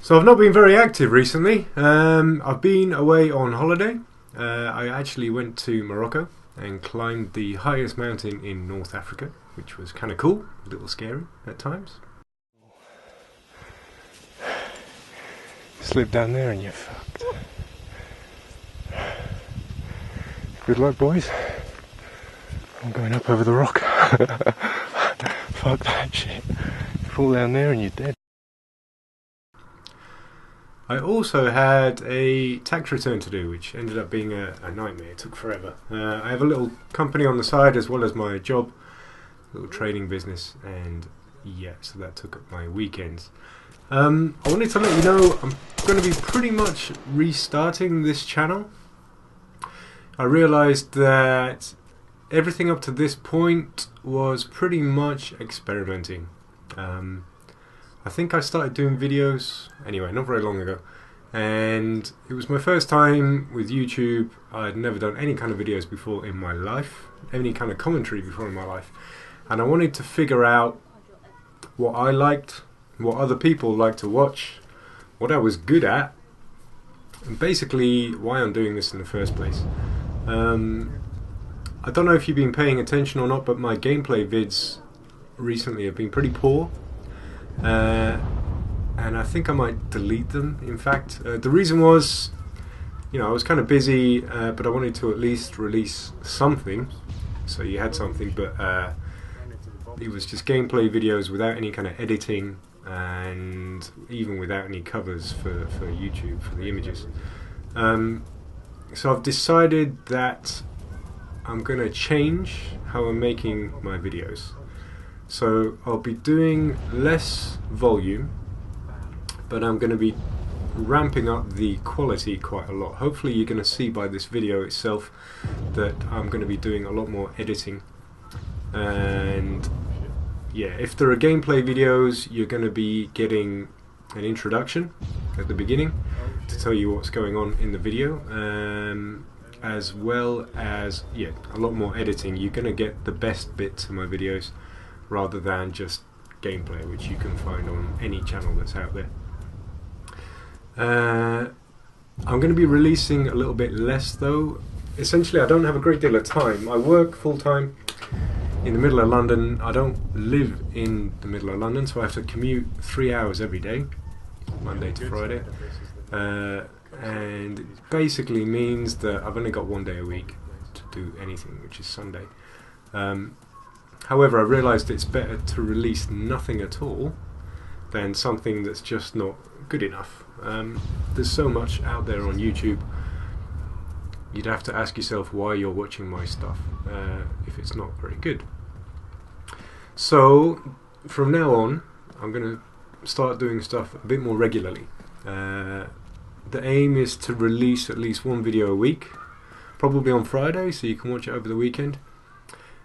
So I've not been very active recently. I've been away on holiday. I actually went to Morocco and climbed the highest mountain in North Africa, which was kind of cool, a little scary at times. Slip down there and you're fucked. Good luck, boys. I'm going up over the rock. Fuck that shit. You fall down there and you're dead. I also had a tax return to do, which ended up being a nightmare. It took forever. I have a little company on the side as well as my job, little trading business, and yeah, so that took up my weekends. I wanted to let you know I'm going to be pretty much restarting this channel. I realised that everything up to this point was pretty much experimenting. I think I started doing videos, anyway, not very long ago, and it was my first time with YouTube. I'd never done any kind of videos before in my life, any kind of commentary before in my life, and I wanted to figure out what I liked, what other people like to watch, what I was good at, and basically why I'm doing this in the first place. I don't know if you've been paying attention or not, but my gameplay vids recently have been pretty poor. And I think I might delete them, in fact. The reason was, I was kind of busy, but I wanted to at least release something, so you had something, but it was just gameplay videos without any kind of editing, and even without any covers for YouTube, for the images. So I've decided that I'm going to change how I'm making my videos. So I'll be doing less volume, but I'm going to be ramping up the quality quite a lot. Hopefully you're going to see by this video itself that I'm going to be doing a lot more editing. And yeah, if there are gameplay videos, you're going to be getting an introduction at the beginning to tell you what's going on in the video, as well as a lot more editing. You're going to get the best bits of my videos rather than just gameplay, which you can find on any channel that's out there. I'm going to be releasing a little bit less though. Essentially, I don't have a great deal of time. I work full-time in the middle of London. I don't live in the middle of London, so I have to commute 3 hours every day, Monday to Friday. And it basically means that I've only got one day a week to do anything, which is Sunday. However, I realised it's better to release nothing at all than something that's just not good enough. There's so much out there on YouTube. You'd have to ask yourself why you're watching my stuff if it's not very good. So from now on, I'm going to start doing stuff a bit more regularly. The aim is to release at least one video a week, probably on Friday, so you can watch it over the weekend.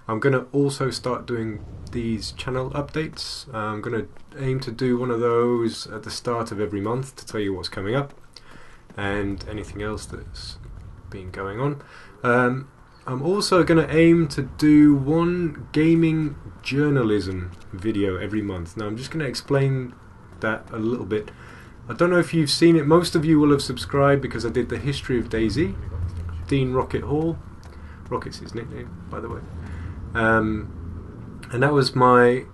I'm going to also start doing these channel updates. I'm going to aim to do one of those at the start of every month to tell you what's coming up and anything else that's been going on. I'm also going to aim to do one gaming journalism video every month. Now I'm just going to explain that a little bit. I don't know if you've seen it. Most of you will have subscribed because I did the history of DayZ. Dean Rocket Hall. Rocket's his nickname, by the way. And that was my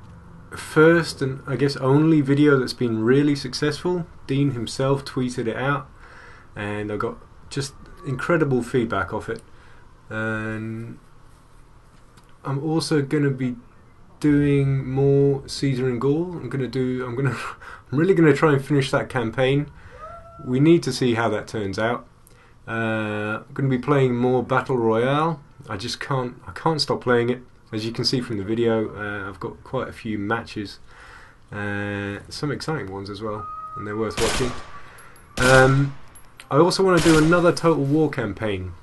first and I guess only video that's been really successful. Dean himself tweeted it out and I got just incredible feedback off it. And I'm also going to be doing more Caesar and Gaul. I'm really going to try and finish that campaign. We need to see how that turns out. I'm going to be playing more Battle Royale. I can't stop playing it. As you can see from the video, I've got quite a few matches, some exciting ones as well, and they're worth watching. I also want to do another Total War campaign.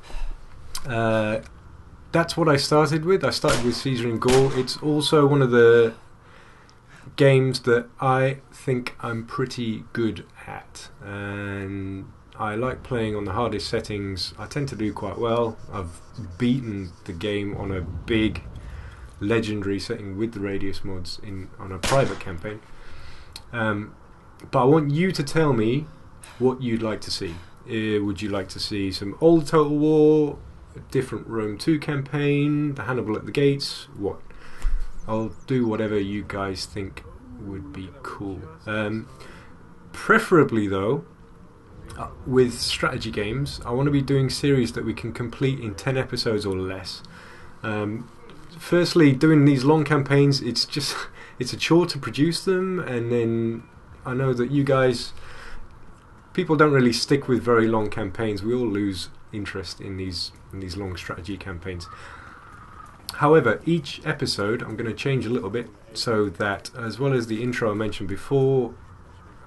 That's what I started with. I started with Caesar and Gaul. It's also one of the games that I think I'm pretty good at, and I like playing on the hardest settings. I tend to do quite well. I've beaten the game on a big legendary setting with the Radius mods on a private campaign. But I want you to tell me what you'd like to see. Would you like to see some old Total War, a different Rome 2 campaign, the Hannibal at the Gates? What? I'll do whatever you guys think would be cool. Preferably though, with strategy games, I want to be doing series that we can complete in 10 episodes or less. Firstly, doing these long campaigns, it's a chore to produce them, and then I know that you guys, people don't really stick with very long campaigns. We all lose interest in these long strategy campaigns. However, each episode I'm going to change a little bit, so that, as well as the intro I mentioned before,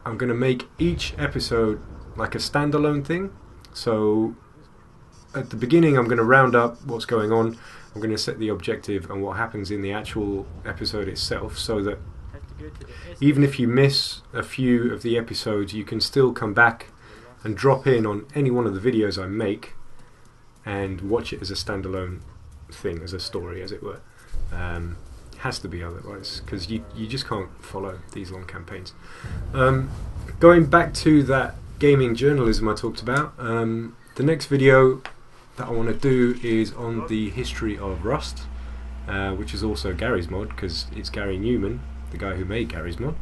I'm going to make each episode like a standalone thing. So at the beginning I'm going to round up what's going on, I'm going to set the objective and what happens in the actual episode itself, so that even if you miss a few of the episodes, you can still come back and drop in on any one of the videos I make and watch it as a standalone thing, as a story, as it were. Has to be otherwise, because you just can't follow these long campaigns. Going back to that gaming journalism I talked about, the next video that I want to do is on the history of Rust, which is also Garry's Mod, because it's Gary Newman, the guy who made Garry's Mod,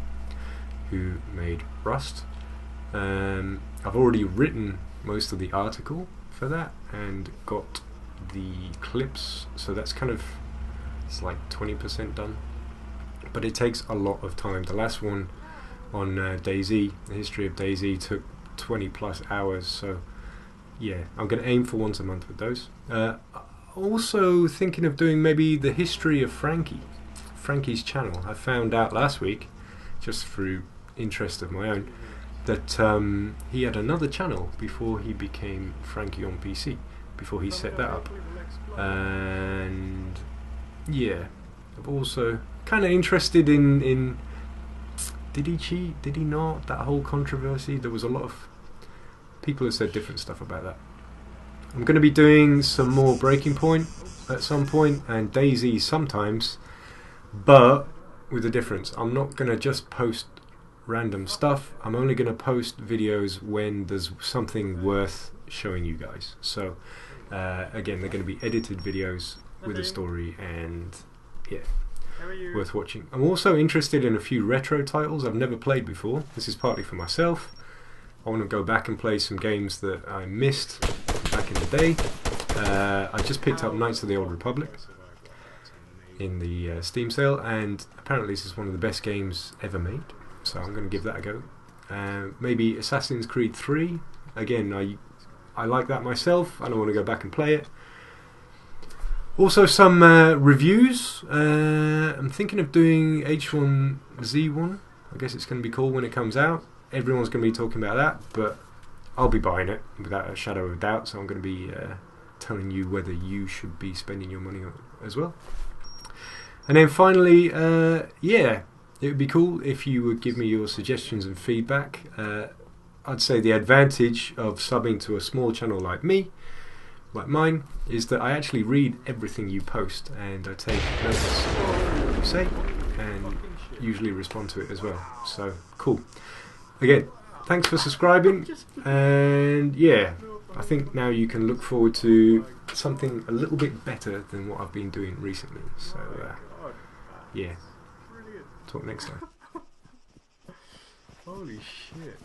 who made Rust. I've already written most of the article for that and got the clips, so that's kind of, it's like 20% done, but it takes a lot of time. The last one on DayZ, the history of DayZ, took 20 plus hours, so yeah, I'm going to aim for once a month with those. Also thinking of doing maybe the history of Frankie's channel. I found out last week, just through interest of my own, that he had another channel before he became Frankie on PC, before he set that up. And yeah, I'm also kind of interested in did he cheat, did he not, that whole controversy. There was a lot of people who said different stuff about that. I'm going to be doing some more Breaking Point at some point, and DayZ sometimes, but with a difference. I'm not going to just post random stuff. I'm only going to post videos when there's something worth showing you guys. So again, they're going to be edited videos with a story, and yeah, worth watching. I'm also interested in a few retro titles I've never played before. This is partly for myself. I want to go back and play some games that I missed back in the day. I just picked up Knights of the Old Republic in the Steam sale, and apparently this is one of the best games ever made, so I'm going to give that a go. Maybe Assassin's Creed 3. Again, I like that myself, and I want to go back and play it. Also some reviews. I'm thinking of doing H1Z1. I guess it's going to be cool when it comes out. Everyone's going to be talking about that, but I'll be buying it without a shadow of a doubt, so I'm going to be telling you whether you should be spending your money on it as well. And then finally, yeah, it would be cool if you would give me your suggestions and feedback. I'd say the advantage of subbing to a small channel like mine, is that I actually read everything you post, and I take notice of what you say and usually respond to it as well. So cool. Again, thanks for subscribing, and yeah, I think now you can look forward to something a little bit better than what I've been doing recently. So yeah, talk next time. Holy shit.